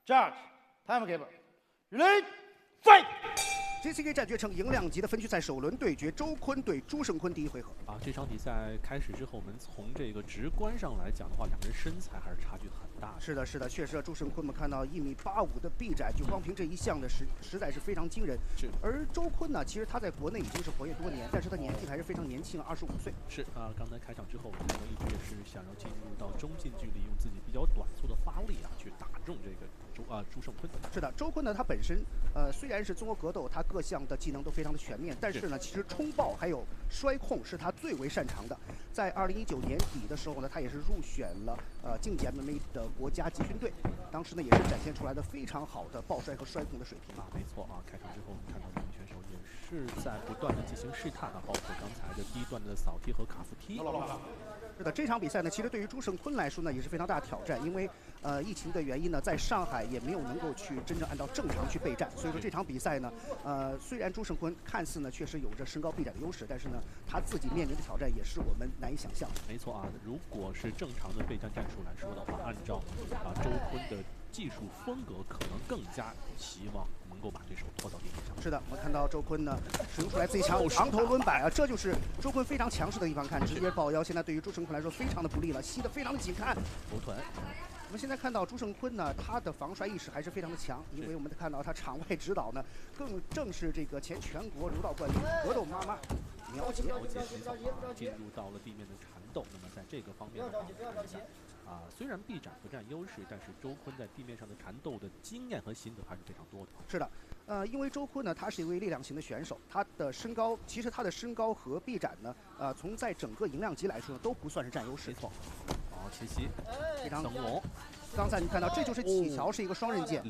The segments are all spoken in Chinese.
Judge, timekeeper, ready, fight! JCK 战决城赢两级的分区赛首轮对决，周坤对朱胜坤第一回合。这场比赛开始之后，我们从这个直观上来讲的话，两人身材还是差距很大的。是的，是的，确实，朱胜坤我们看到1.85米的臂展，就光凭这一项的实在是非常惊人。是。而周坤呢，其实他在国内已经是活跃多年，但是他年纪还是非常年轻，25岁。是刚才开场之后，我们一直也是想要进入到中近距离，用自己比较短促的发力去打中这个朱胜坤。是的，周坤呢，他本身虽然是中国格斗，他各项的技能都非常的全面，但是呢，其实冲爆还有摔控是他最为擅长的。在2019年底的时候呢，他也是入选了竞技 MMA 的国家集训队，当时呢也是展现出来的非常好的抱摔和摔控的水平没错开场之后我们看到这名选手也是在不断的进行试探包括刚才的第一段的扫踢和卡夫踢。是的，这场比赛呢，其实对于朱胜坤来说呢，也是非常大的挑战，因为疫情的原因呢，在上海也没有能够去真正按照正常去备战，所以说这场比赛呢，虽然朱胜坤看似呢确实有着身高臂展的优势，但是呢，他自己面临的挑战也是我们难以想象。没错如果是正常的备战战术来说的话，按照周坤的技术风格，可能更加希望能够把对手拖到地面上。是的，我们看到周坤呢使用出来最强长头抡摆这就是周坤非常强势的地方。看，直接抱腰，现在对于朱胜坤来说非常的不利了，吸得非常的紧。看头臀。我们现在看到朱胜坤呢，他的防摔意识还是非常的强，因为我们看到他场外指导呢，更正是这个前全国柔道冠军格斗妈妈苗洁。进入到了地面的缠斗。那么在这个方面的话，虽然臂展不占优势，但是周坤在地面上的缠斗的经验和心得还是非常多的。是的，因为周坤呢，他是一位力量型的选手，他的身高其实他的身高和臂展呢，从在整个银量级来说呢，都不算是占优势。没错。切膝，非常腾龙。刚才你看到，这就是起桥是一个双刃剑，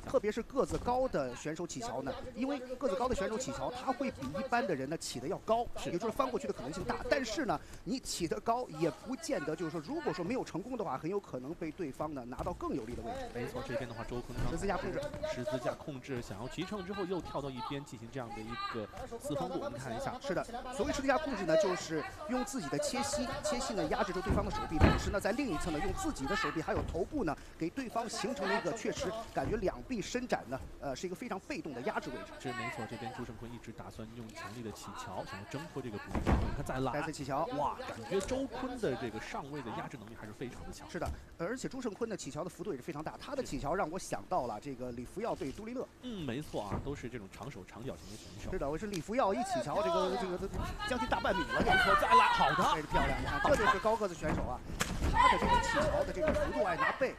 特别是个子高的选手起桥呢，因为个子高的选手起桥，他会比一般的人呢起得要高，也就是翻过去的可能性大。但是呢，你起得高也不见得就是说，如果说没有成功的话，很有可能被对方呢拿到更有利的位置。没错，这边的话，周坤十字架控制，想要骑乘之后又跳到一边进行这样的一个四方步。我们看一下，是的，所谓十字架控制呢，就是用自己的切膝呢压制住对方的手臂，同时呢在另一侧呢用自己的手臂还有头部呢给对方形成了一个确实感觉两臂伸展呢，是一个非常被动的压制位置。是没错，这边朱胜坤一直打算用强力的起桥，想要挣脱这个不利。你看再拉，再次起桥，哇，感觉周坤的这个上位的压制能力还是非常的强。是的，而且朱胜坤的起桥的幅度也是非常大，他的起桥让我想到了这个李福耀对杜立勒。没错都是这种长手长脚型的选手。是的，我是李福耀一起桥，这个将近大半米了，没错，再拉，好的，这是漂亮，你看这就是高个子选手他的这个起桥的这个幅度拿背，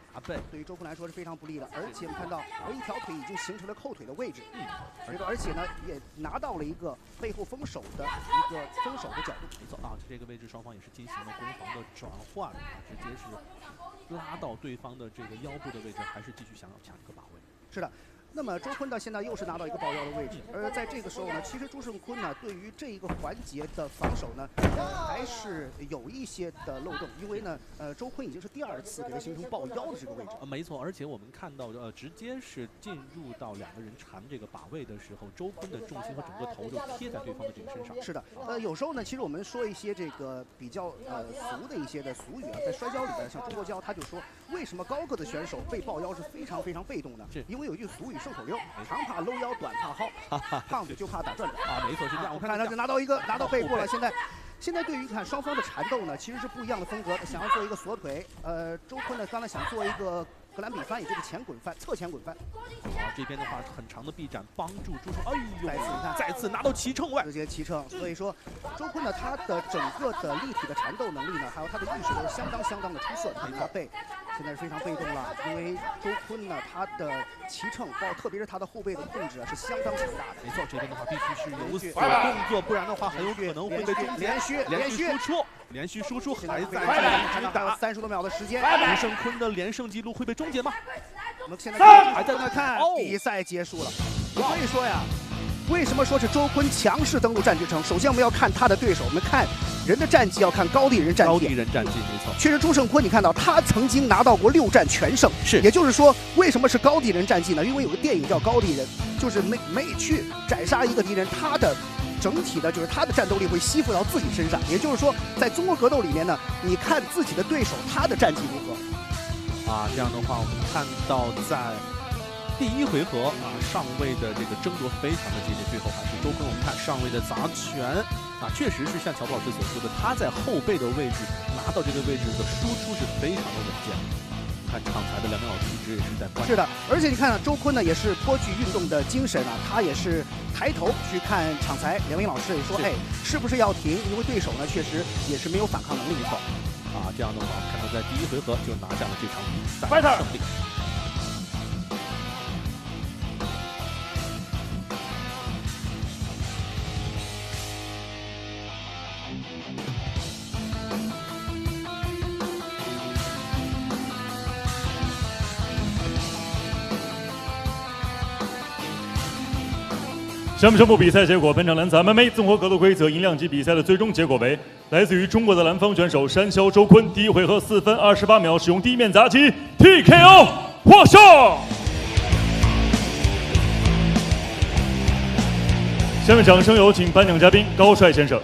对于周坤来说是非常不利的。而且我们看到一条腿已经形成了扣腿的位置，而且呢也拿到了一个背后封手的角度。没错这个位置双方也是进行了攻防的转换直接是拉到对方的这个腰部的位置，还是继续想要抢一个把位。是的。那么周坤呢，现在又是拿到一个抱腰的位置，而在这个时候呢，其实朱胜坤呢，对于这一个环节的防守呢，还是有一些的漏洞，因为呢，周坤已经是第2次给他形成抱腰的这个位置。没错，而且我们看到直接是进入到两个人缠这个把位的时候，周坤的重心和整个头就贴在对方的这个身上。是的，有时候呢，其实我们说一些这个比较俗的一些的俗语在摔跤里边，像中国跤，他就说为什么高个子选手被抱腰是非常非常被动的？是因为有一句俗语顺口溜，长怕搂腰，短怕薅，胖子就怕打转转。没错，是这样。我看他就拿到背部了。现在对于看双方的缠斗呢，其实是不一样的风格。想要做一个锁腿，周坤呢刚才想做一个格兰比翻，也就是前滚翻、侧前滚翻。这边的话很长的臂展帮助朱胜，再次拿到骑乘外，直接骑乘。所以说，周坤呢他的整个的立体的缠斗能力呢，还有他的意识都是相当的出色。你看他背现在是非常被动了，因为周坤呢他的骑乘特别是他的后背的控制是相当强大的。没错，这边的话必须是有所动作，不然的话很有可能会被连续输出，还在打30多秒的时间，朱胜坤的连胜记录会被终结吗？我们现在还在那看比赛结束了。所以说呀，为什么说是周坤强势登陆战决城？首先我们要看他的对手，我们看人的战绩要看高地人战绩。没错。确实朱胜坤，你看到他曾经拿到过6战全胜，也就是说，为什么是高地人战绩呢？因为有个电影叫《高地人》，就是每去斩杀一个敌人，他的整体的就是他的战斗力会吸附到自己身上。也就是说，在中国格斗里面呢，你看自己的对手他的战绩如何。这样的话，我们看到在第1回合啊，上位的这个争夺非常的激烈，最后还是周坤。我们看上位的砸拳啊，确实是像乔布老师所说的，他在后背的位置拿到这个位置的输出是非常的稳健。看场裁的梁明老师一直也是在关注。是的，而且你看周坤呢，也是颇具运动的精神啊，他也是抬头去看场裁，梁明老师也说，哎，是不是要停？因为对手呢，确实也是没有反抗能力的。啊，这样的话，我们看到在第1回合就拿下了这场比赛的胜利。下面宣布比赛结果：本场男子 MMA 综合格斗规则银量级比赛的最终结果为，来自于中国的蓝方选手山魈周坤，第1回合4分28秒使用地面砸击 TKO 获胜。下面掌声有请颁奖嘉宾高帅先生。